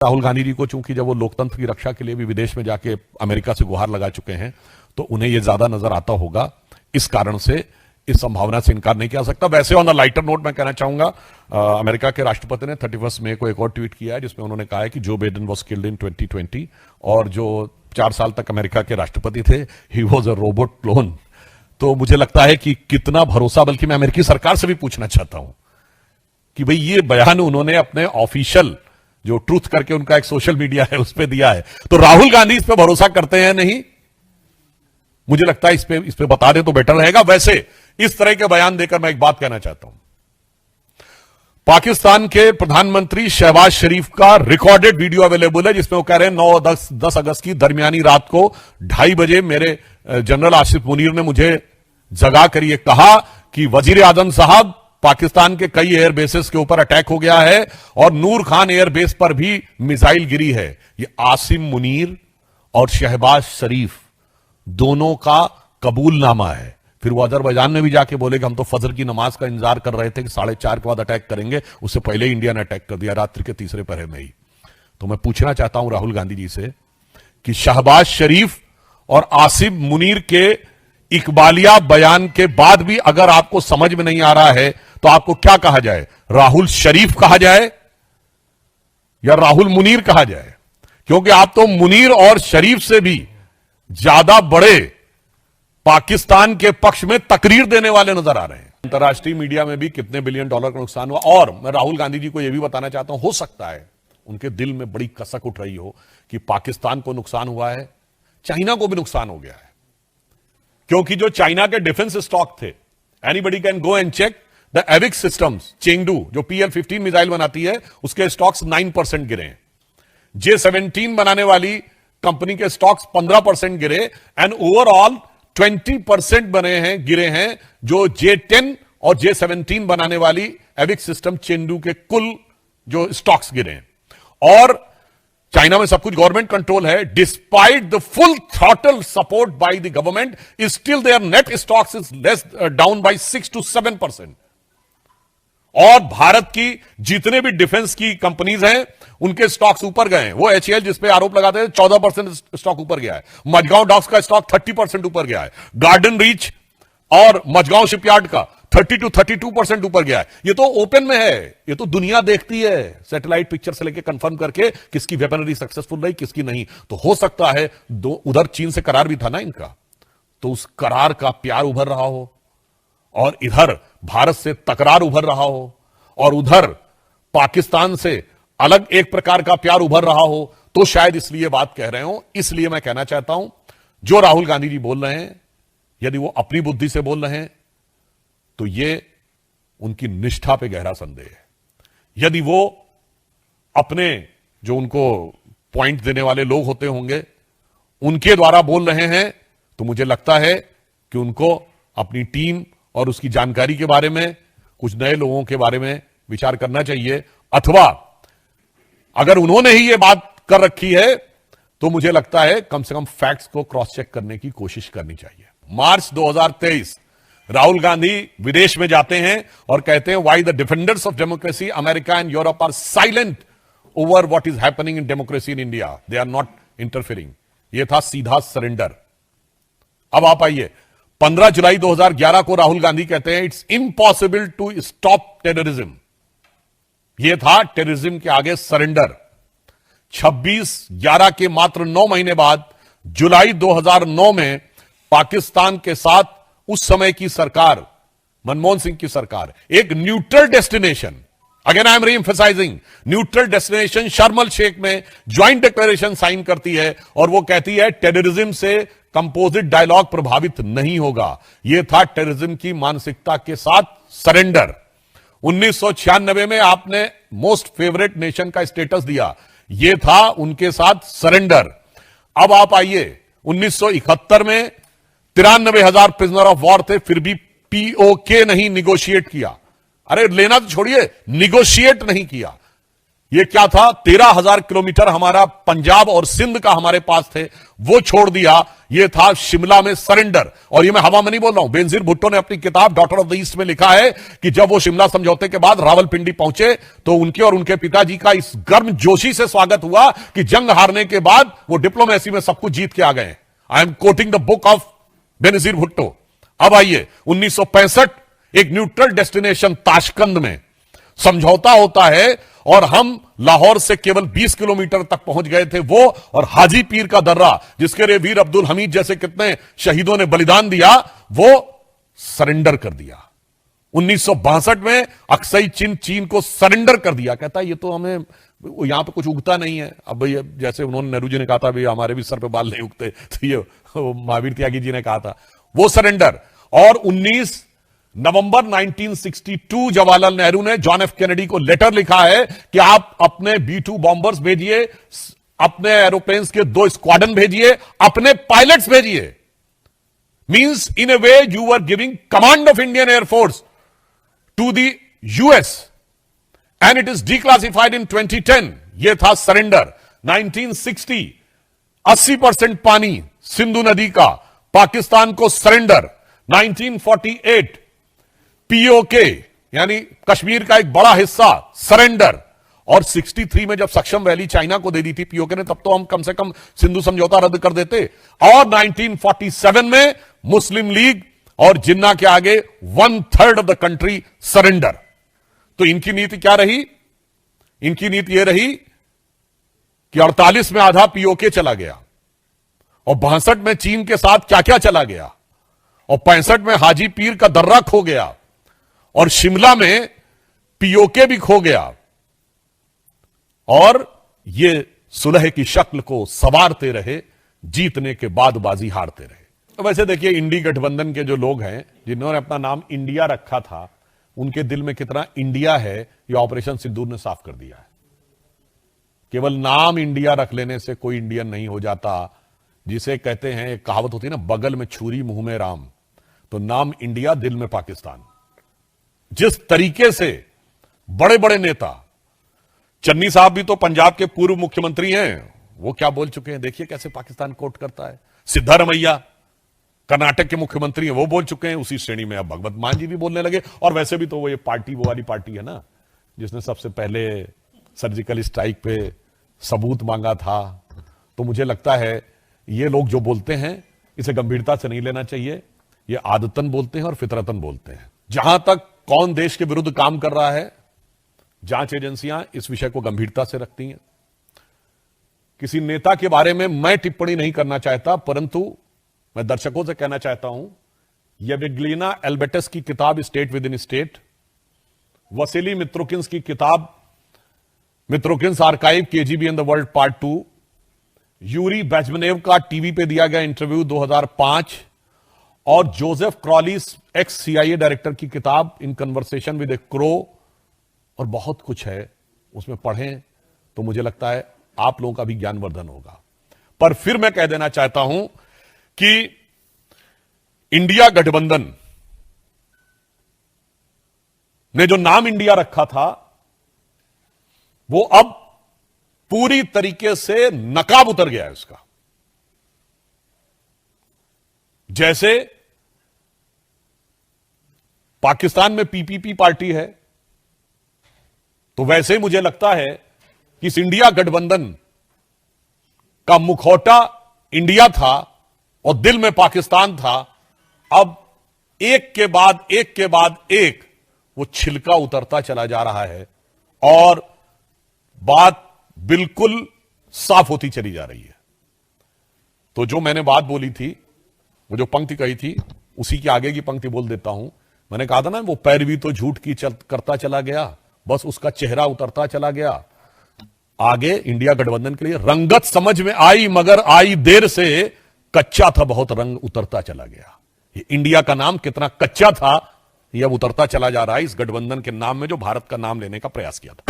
राहुल गांधी जी को चूंकि जब वो लोकतंत्र की रक्षा के लिए भी विदेश में जाके अमेरिका से गुहार लगा चुके हैं तो उन्हें यह ज्यादा नजर आता होगा, इस कारण से इस संभावना से इनकार नहीं किया सकता। वैसे ऑन द लाइटर नोट मैं कहना चाहूंगा, अमेरिका के राष्ट्रपति ने 31 मई को एक और ट्वीट किया है जिसमें उन्होंने कहा है कि Joe Biden was killed in 2020 और जो 4 साल तक अमेरिका के राष्ट्रपति थे, he was a robot clone. तो मुझे लगता है कि कितना भरोसा, बल्कि मैं अमेरिकी सरकार से भी पूछना चाहता हूं कि भाई ये बयान उन्होंने अपने ऑफिशियल जो ट्रूथ करके उनका एक सोशल मीडिया है उस पर दिया है, तो राहुल गांधी इस पे भरोसा करते हैं नहीं? मुझे लगता है इस पे बता दे तो बेटर रहेगा। वैसे इस तरह के बयान देकर मैं एक बात कहना चाहता हूं, पाकिस्तान के प्रधानमंत्री शहबाज शरीफ का रिकॉर्डेड वीडियो अवेलेबल है जिसमें वो कह रहे हैं 9-10 अगस्त की दरमियानी रात को 2:30 बजे मेरे जनरल आसिफ मुनीर ने मुझे जगा कर ये कहा कि वजीर आजम साहब, पाकिस्तान के कई एयर बेसेस के ऊपर अटैक हो गया है और नूर खान एयर बेस पर भी मिसाइल गिरी है। ये आसिम मुनीर और शहबाज शरीफ दोनों का कबूलनामा है। फिर वो अजरबैजान में भी जाके बोले कि हम तो फजर की नमाज का इंतजार कर रहे थे कि 4:30 के बाद अटैक करेंगे, उससे पहले ही इंडिया ने अटैक कर दिया रात्रि के तीसरे पहर में ही। तो मैं पूछना चाहता हूं राहुल गांधी जी से कि शहबाज शरीफ और आसिम मुनीर के इकबालिया बयान के बाद भी अगर आपको समझ में नहीं आ रहा है तो आपको क्या कहा जाए? राहुल शरीफ कहा जाए या राहुल मुनीर कहा जाए? क्योंकि आप तो मुनीर और शरीफ से भी ज्यादा बड़े पाकिस्तान के पक्ष में तकरीर देने वाले नजर आ रहे हैं। अंतर्राष्ट्रीय मीडिया में भी कितने बिलियन डॉलर का नुकसान हुआ। और मैं राहुल गांधी जी को यह भी बताना चाहता हूं, हो सकता है उनके दिल में बड़ी कसक उठ रही हो कि पाकिस्तान को नुकसान हुआ है, चाइना को भी नुकसान हो गया है, क्योंकि जो चाइना के डिफेंस स्टॉक थे, anybody can go and check the AVIC systems, Chengdu जो PL-15 मिसाइल बनाती है उसके स्टॉक्स 9% गिरे हैं। J-17 बनाने वाली कंपनी के स्टॉक्स 15% गिरे एंड ओवरऑल 20% गिरे हैं जो J-10 और J-17 बनाने वाली एविक सिस्टम चेंगडू के कुल जो स्टॉक्स गिरे हैं। और चाइना में सब कुछ गवर्नमेंट कंट्रोल है। Despite the full throttle support by the government, still there net stocks is less down by 6 to 7%। और भारत की जितने भी डिफेंस की कंपनीज हैं उनके स्टॉक्स ऊपर गए हैं। वो HAL जिस पे आरोप लगाते हैं 14% स्टॉक ऊपर गया है। मझगांव डॉक्स का स्टॉक 30% ऊपर गया है। गार्डन रीच और मझगांव शिपयार्ड का 30 to 32% ऊपर गया है। ये तो ओपन में है, ये तो दुनिया देखती है सैटेलाइट पिक्चर से लेकर कंफर्म करके किसकी वेपनरी सक्सेसफुल रही किसकी नहीं। तो हो सकता है उधर चीन से करार भी था ना इनका, तो उस करार का प्यार उभर रहा हो और इधर भारत से तकरार उभर रहा हो और उधर पाकिस्तान से अलग एक प्रकार का प्यार उभर रहा हो, तो शायद इसलिए बात कह रहे हो। इसलिए मैं कहना चाहता हूं, जो राहुल गांधी जी बोल रहे हैं, यदि वो अपनी बुद्धि से बोल रहे हैं तो ये उनकी निष्ठा पे गहरा संदेह है। यदि वो अपने जो उनको पॉइंट देने वाले लोग होते होंगे उनके द्वारा बोल रहे हैं तो मुझे लगता है कि उनको अपनी टीम और उसकी जानकारी के बारे में, कुछ नए लोगों के बारे में विचार करना चाहिए। अथवा अगर उन्होंने ही ये बात कर रखी है तो मुझे लगता है कम से कम फैक्ट्स को क्रॉस चेक करने की कोशिश करनी चाहिए। मार्च 2023 राहुल गांधी विदेश में जाते हैं और कहते हैं why the defenders of democracy America and Europe are silent over what is happening in democracy in India, they are not interfering. यह था सीधा सरेंडर। अब आप आइए, 15 जुलाई 2011 को राहुल गांधी कहते हैं it's impossible to stop terrorism. यह था टेररिज्म के आगे सरेंडर। 26/11 के मात्र 9 महीने बाद जुलाई 2009 में पाकिस्तान के साथ उस समय की सरकार, मनमोहन सिंह की सरकार, एक neutral destination, again I am reemphasising, neutral destination Sharm el Sheikh में ज्वाइंट डिक्लेरेशन साइन करती है और वो कहती है टेररिज्म से कंपोजिट डायलॉग प्रभावित नहीं होगा। यह था टेररिज्म की मानसिकता के साथ सरेंडर। 1996 में आपने मोस्ट फेवरेट नेशन का स्टेटस दिया, यह था उनके साथ सरेंडर। अब आप आइए, 1971 में 93,000 प्रिजनर ऑफ वॉर थे, फिर भी POK नहीं निगोशिएट किया। अरे लेना तो छोड़िए, निगोशिएट नहीं किया। ये क्या था, 13,000 किलोमीटर हमारा पंजाब और सिंध का हमारे पास थे, वो छोड़ दिया। ये था शिमला में सरेंडर। और ये मैं हवा में नहीं बोल रहा हूं, बेनजीर भुट्टो ने अपनी किताब डॉटर ऑफ द ईस्ट में लिखा है कि जब वो शिमला समझौते के बाद रावलपिंडी पहुंचे तो उनके और उनके पिताजी का इस गर्म जोशी से स्वागत हुआ कि जंग हारने के बाद वो डिप्लोमेसी में सब कुछ जीत के आ गए। I am quoting the book of Benazir Bhutto. अब आइए, 1965 एक न्यूट्रल डेस्टिनेशन ताशकंद में समझौता होता है और हम लाहौर से केवल 20 किलोमीटर तक पहुंच गए थे। वो और हाजी पीर का दर्रा, जिसके लिए वीर अब्दुल हमीद जैसे कितने शहीदों ने बलिदान दिया, वो सरेंडर कर दिया। 1962 में अक्सई चीन को सरेंडर कर दिया। कहता है ये तो हमें यहां पे कुछ उगता नहीं है। अब ये जैसे उन्होंने, नेहरू जी ने कहा था भाई हमारे भी सर पे बाल नहीं उगते, तो ये महावीर त्यागी जी ने कहा था, वो सरेंडर। और 19 नवंबर 1962 जवाहरलाल नेहरू ने जॉन एफ कैनेडी को लेटर लिखा है कि आप अपने B-2 बॉम्बर्स भेजिए, अपने एरोप्लेन्स के 2 स्क्वाड्रन भेजिए, अपने पायलट्स भेजिए। Means in a way you are giving command of Indian Air Force to the US and it is declassified in 2010। यह था सरेंडर। 1960 80% पानी सिंधु नदी का पाकिस्तान को सरेंडर। 1948 POK यानी कश्मीर का एक बड़ा हिस्सा सरेंडर। और 63 में जब सक्षम वैली चाइना को दे दी थी POK ने, तब तो हम कम से कम सिंधु समझौता रद्द कर देते। और 1947 में मुस्लिम लीग और जिन्ना के आगे 1/3 ऑफ द कंट्री सरेंडर। तो इनकी नीति क्या रही? इनकी नीति यह रही कि 48 में आधा POK चला गया, और 62 में चीन के साथ क्या क्या चला गया, और 65 में हाजी पीर का दर्रा खो गया, और शिमला में POK भी खो गया। और ये सुलह की शक्ल को संवारते रहे, जीतने के बाद बाजी हारते रहे। तो वैसे देखिए, इंडी गठबंधन के जो लोग हैं जिन्होंने अपना नाम इंडिया रखा था, उनके दिल में कितना इंडिया है ये ऑपरेशन सिंदूर ने साफ कर दिया है। केवल नाम इंडिया रख लेने से कोई इंडियन नहीं हो जाता। जिसे कहते हैं, एक कहावत होती है ना, बगल में छुरी मुंह में राम। तो नाम इंडिया, दिल में पाकिस्तान। जिस तरीके से बड़े बड़े नेता, चन्नी साहब भी तो पंजाब के पूर्व मुख्यमंत्री हैं, वो क्या बोल चुके हैं, देखिए कैसे पाकिस्तान कोट करता है। सिद्धारमैया कर्नाटक के मुख्यमंत्री हैं, वो बोल चुके हैं। उसी श्रेणी में अब भगवत मान जी भी बोलने लगे। और वैसे भी तो वो ये पार्टी, वो वाली पार्टी है ना जिसने सबसे पहले सर्जिकल स्ट्राइक पे सबूत मांगा था। तो मुझे लगता है ये लोग जो बोलते हैं इसे गंभीरता से नहीं लेना चाहिए। ये आदतन बोलते हैं और फितरतन बोलते हैं। जहां तक कौन देश के विरुद्ध काम कर रहा है, जांच एजेंसियां इस विषय को गंभीरता से रखती हैं। किसी नेता के बारे में मैं टिप्पणी नहीं करना चाहता, परंतु मैं दर्शकों से कहना चाहता हूं, येवग्लिना एल्बेटस की किताब state within state, Vasili Mitrokhin's की किताब Mitrokhin's archive KGB in the world part 2, Yuri Bezmenov का टीवी पे दिया गया इंटरव्यू 2005, और जोसेफ क्रॉलिस एक्स CIA डायरेक्टर की किताब in conversation with a crow, और बहुत कुछ है उसमें पढ़ें तो मुझे लगता है आप लोगों का भी ज्ञानवर्धन होगा। पर फिर मैं कह देना चाहता हूं कि इंडिया गठबंधन ने जो नाम इंडिया रखा था, वो अब पूरी तरीके से नकाब उतर गया है उसका। जैसे पाकिस्तान में PPP पार्टी है, तो वैसे ही मुझे लगता है कि इस इंडिया गठबंधन का मुखौटा इंडिया था और दिल में पाकिस्तान था। अब एक के बाद एक वो छिलका उतरता चला जा रहा है और बात बिल्कुल साफ होती चली जा रही है। तो जो मैंने बात बोली थी, वो जो पंक्ति कही थी, उसी की आगे की पंक्ति बोल देता हूं। मैंने कहा था ना, वो पैरवी तो झूठ की करता चला गया, बस उसका चेहरा उतरता चला गया। आगे इंडिया गठबंधन के लिए रंगत समझ में आई, मगर आई देर से, कच्चा था बहुत, रंग उतरता चला गया। ये इंडिया का नाम कितना कच्चा था, यह अब उतरता चला जा रहा है इस गठबंधन के नाम में जो भारत का नाम लेने का प्रयास किया था।